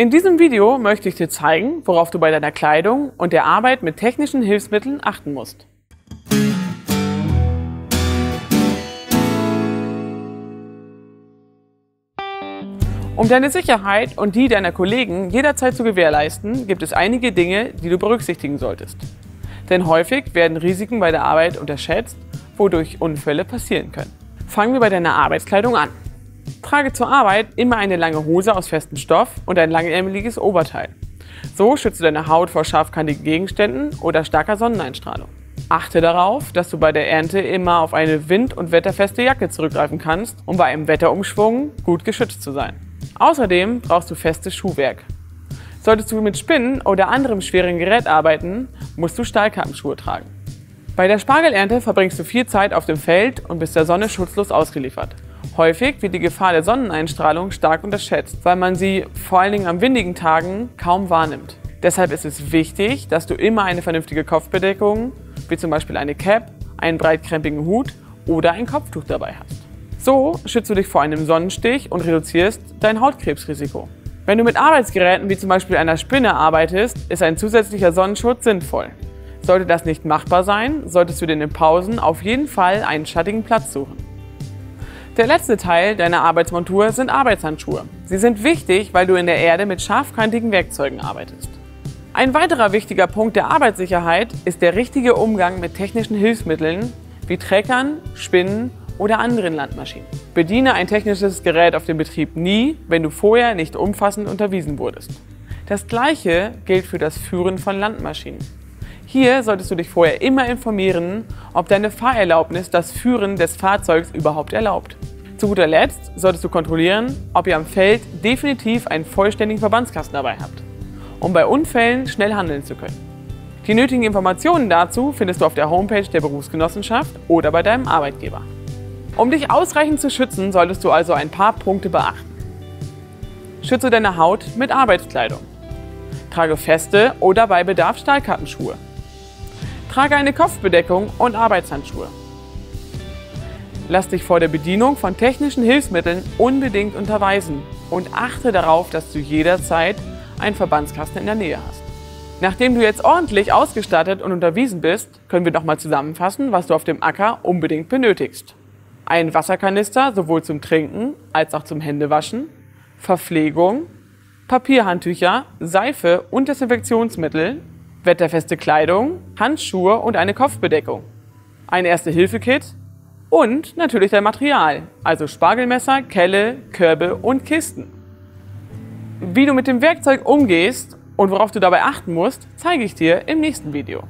In diesem Video möchte ich dir zeigen, worauf du bei deiner Kleidung und der Arbeit mit technischen Hilfsmitteln achten musst. Um deine Sicherheit und die deiner Kollegen jederzeit zu gewährleisten, gibt es einige Dinge, die du berücksichtigen solltest. Denn häufig werden Risiken bei der Arbeit unterschätzt, wodurch Unfälle passieren können. Fangen wir bei deiner Arbeitskleidung an. Trage zur Arbeit immer eine lange Hose aus festem Stoff und ein langärmeliges Oberteil. So schützt du deine Haut vor scharfkantigen Gegenständen oder starker Sonneneinstrahlung. Achte darauf, dass du bei der Ernte immer auf eine wind- und wetterfeste Jacke zurückgreifen kannst, um bei einem Wetterumschwung gut geschützt zu sein. Außerdem brauchst du festes Schuhwerk. Solltest du mit Spinnen oder anderem schweren Gerät arbeiten, musst du Stahlkappenschuhe tragen. Bei der Spargelernte verbringst du viel Zeit auf dem Feld und bist der Sonne schutzlos ausgeliefert. Häufig wird die Gefahr der Sonneneinstrahlung stark unterschätzt, weil man sie vor allen Dingen an windigen Tagen kaum wahrnimmt. Deshalb ist es wichtig, dass du immer eine vernünftige Kopfbedeckung, wie zum Beispiel eine Cap, einen breitkrempigen Hut oder ein Kopftuch dabei hast. So schützt du dich vor einem Sonnenstich und reduzierst dein Hautkrebsrisiko. Wenn du mit Arbeitsgeräten wie zum Beispiel einer Spinne arbeitest, ist ein zusätzlicher Sonnenschutz sinnvoll. Sollte das nicht machbar sein, solltest du dir in den Pausen auf jeden Fall einen schattigen Platz suchen. Der letzte Teil deiner Arbeitsmontur sind Arbeitshandschuhe. Sie sind wichtig, weil du in der Erde mit scharfkantigen Werkzeugen arbeitest. Ein weiterer wichtiger Punkt der Arbeitssicherheit ist der richtige Umgang mit technischen Hilfsmitteln wie Treckern, Spinnen oder anderen Landmaschinen. Bediene ein technisches Gerät auf dem Betrieb nie, wenn du vorher nicht umfassend unterwiesen wurdest. Das Gleiche gilt für das Führen von Landmaschinen. Hier solltest du dich vorher immer informieren, ob deine Fahrerlaubnis das Führen des Fahrzeugs überhaupt erlaubt. Zu guter Letzt solltest du kontrollieren, ob ihr am Feld definitiv einen vollständigen Verbandskasten dabei habt, um bei Unfällen schnell handeln zu können. Die nötigen Informationen dazu findest du auf der Homepage der Berufsgenossenschaft oder bei deinem Arbeitgeber. Um dich ausreichend zu schützen, solltest du also ein paar Punkte beachten. Schütze deine Haut mit Arbeitskleidung. Trage feste oder bei Bedarf Stahlkappenschuhe. Trage eine Kopfbedeckung und Arbeitshandschuhe. Lass dich vor der Bedienung von technischen Hilfsmitteln unbedingt unterweisen und achte darauf, dass du jederzeit einen Verbandskasten in der Nähe hast. Nachdem du jetzt ordentlich ausgestattet und unterwiesen bist, können wir nochmal zusammenfassen, was du auf dem Acker unbedingt benötigst. Ein Wasserkanister sowohl zum Trinken als auch zum Händewaschen, Verpflegung, Papierhandtücher, Seife und Desinfektionsmittel, wetterfeste Kleidung, Handschuhe und eine Kopfbedeckung, ein Erste-Hilfe-Kit und natürlich dein Material, also Spargelmesser, Kelle, Körbe und Kisten. Wie du mit dem Werkzeug umgehst und worauf du dabei achten musst, zeige ich dir im nächsten Video.